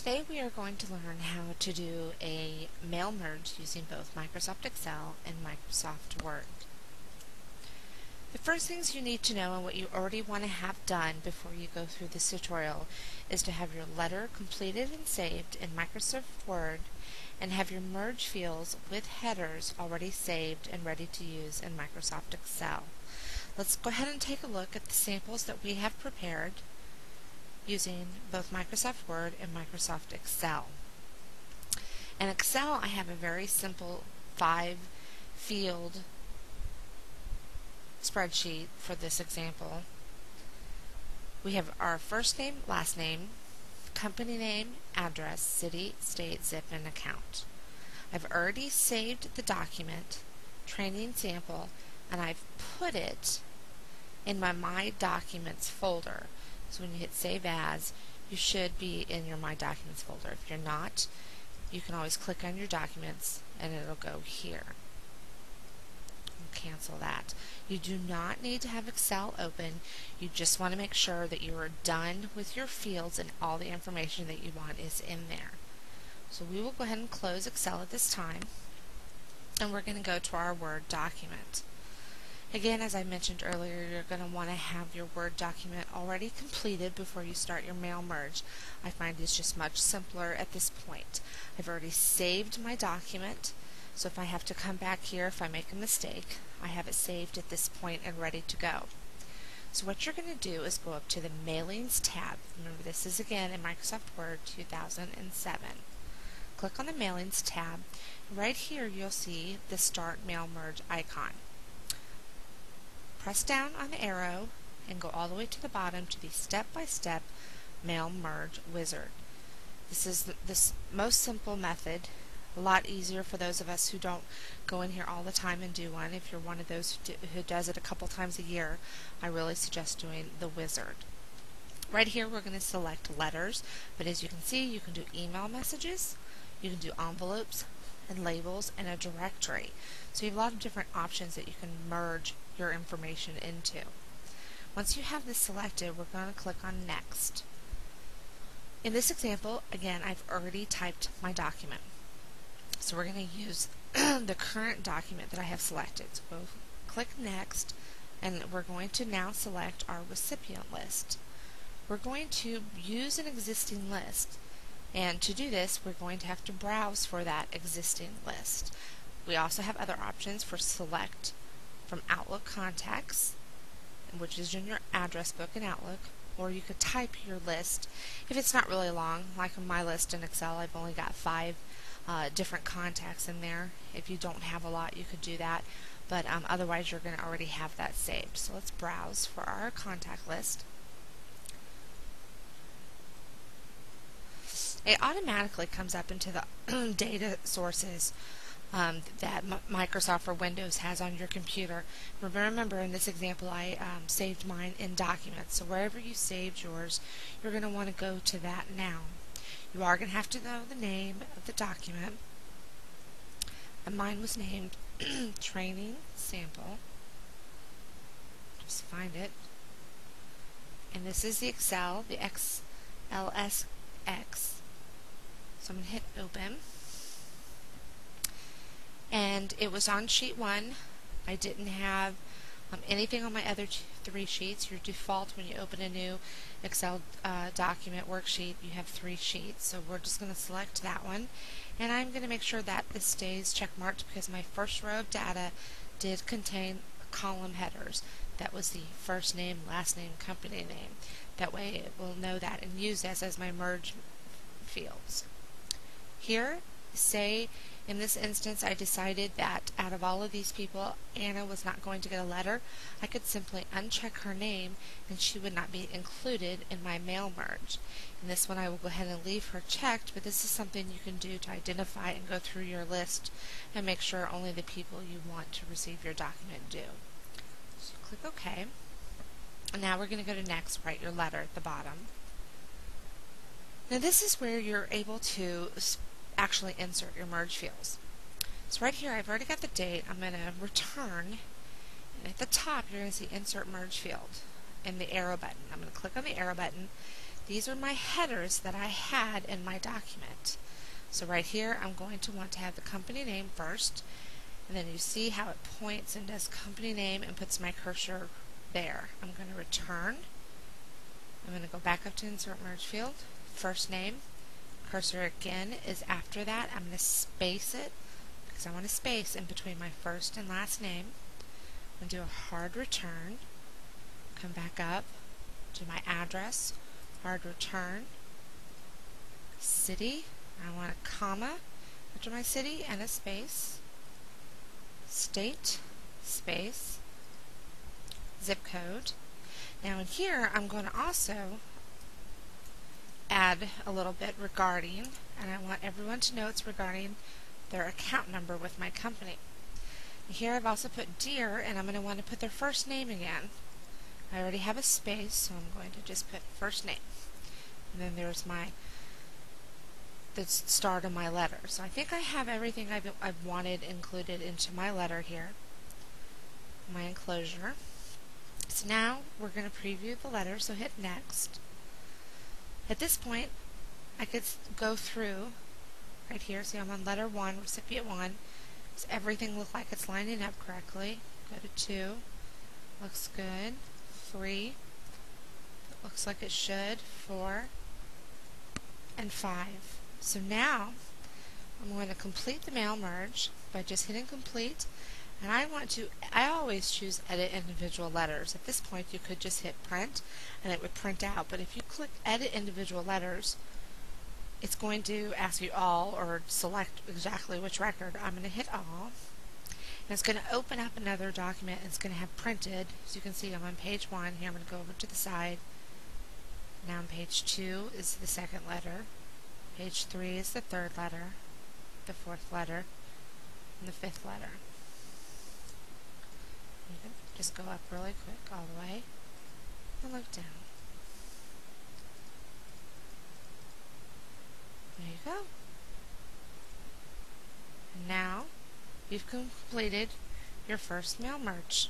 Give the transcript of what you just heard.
Today we are going to learn how to do a mail merge using both Microsoft Excel and Microsoft Word. The first things you need to know and what you already want to have done before you go through this tutorial is to have your letter completed and saved in Microsoft Word and have your merge fields with headers already saved and ready to use in Microsoft Excel. Let's go ahead and take a look at the samples that we have prepared using both Microsoft Word and Microsoft Excel. In Excel, I have a very simple 5-field spreadsheet for this example. We have our first name, last name, company name, address, city, state, zip, and account. I've already saved the document, training sample, and I've put it in my Documents folder. So when you hit Save As, you should be in your My Documents folder. If you're not, you can always click on your documents and it'll go here. Cancel that. You do not need to have Excel open. You just want to make sure that you are done with your fields and all the information that you want is in there. So we will go ahead and close Excel at this time, and we're going to go to our Word document. Again, as I mentioned earlier, you're going to want to have your Word document already completed before you start your mail merge. I find it's just much simpler at this point. I've already saved my document, so if I have to come back here, if I make a mistake, I have it saved at this point and ready to go. So what you're going to do is go up to the Mailings tab. Remember, this is again in Microsoft Word 2007. Click on the Mailings tab. Right here you'll see the Start Mail Merge icon. Press down on the arrow and go all the way to the bottom to the step-by-step Mail Merge Wizard. This is the most simple method, a lot easier for those of us who don't go in here all the time and do one. If you're one of those who does it a couple times a year, I really suggest doing the wizard. Right here we're going to select letters, but as you can see, you can do email messages, you can do envelopes and labels and a directory. So you have a lot of different options that you can merge your information into. Once you have this selected, we're going to click on Next. In this example, again, I've already typed my document. So we're going to use the current document that I have selected. So we'll click Next, and we're going to now select our recipient list. We're going to use an existing list, and to do this, we're going to have to browse for that existing list. We also have other options for Select from Outlook Contacts, which is in your address book in Outlook, or you could type your list. If it's not really long, like on my list in Excel, I've only got 5 different contacts in there. If you don't have a lot, you could do that, but otherwise you're going to already have that saved. So let's browse for our contact list. It automatically comes up into the data sources that Microsoft or Windows has on your computer. Remember, in this example, I saved mine in Documents. So wherever you saved yours, you're going to want to go to that now. You are going to have to know the name of the document. And mine was named Training Sample. Just find it. And this is the Excel, the XLSX. So I'm going to hit Open. And it was on sheet 1. I didn't have anything on my other 3 sheets. Your default when you open a new Excel document worksheet, you have 3 sheets. So we're just going to select that one. And I'm going to make sure that this stays checkmarked because my first row of data did contain column headers. That was the first name, last name, company name. That way it will know that and use this as my merge fields. Here, say in this instance I decided that out of all of these people, Anna was not going to get a letter. I could simply uncheck her name and she would not be included in my mail merge. In this one I will go ahead and leave her checked, but this is something you can do to identify and go through your list and make sure only the people you want to receive your document do. So click OK. And now we're going to go to Next, write your letter at the bottom. Now this is where you're able to actually insert your merge fields. So right here I've already got the date. I'm going to return, and at the top you're going to see Insert Merge Field and the arrow button. I'm going to click on the arrow button. these are my headers that I had in my document. So right here, I'm going to want to have the company name first, and then you see how it points and does company name and puts my cursor there. I'm going to return. I'm going to go back up to insert merge field, first name, cursor again is after that. I'm going to space it because I want a space in between my first and last name. I'm going to do a hard return, come back up to my address, hard return, city, I want a comma after my city and a space, state, space, zip code. Now in here I'm going to also add a little bit regarding, and I want everyone to know it's regarding their account number with my company. Here I've also put dear, and I'm going to want to put their first name again. I already have a space, so I'm going to just put first name. And then there's the start of my letter. So I think I have everything I've wanted included into my letter here, my enclosure. So now we're going to preview the letter, so hit next. At this point, I could go through right here. See, I'm on letter 1, recipient 1. Does everything look like it's lining up correctly? Go to 2. Looks good. 3. Looks like it should. 4. And 5. So now I'm going to complete the mail merge by just hitting complete. And I always choose edit individual letters. At this point you could just hit print and it would print out. But if you click edit individual letters, it's going to ask you all or select exactly which record. I'm going to hit all. And it's going to open up another document and it's going to have printed. As you can see, I'm on page 1. Here I'm going to go over to the side. Now on page 2 is the second letter. Page 3 is the third letter, the fourth letter, and the fifth letter. You can just go up really quick all the way and look down. There you go. And now you've completed your first mail merge.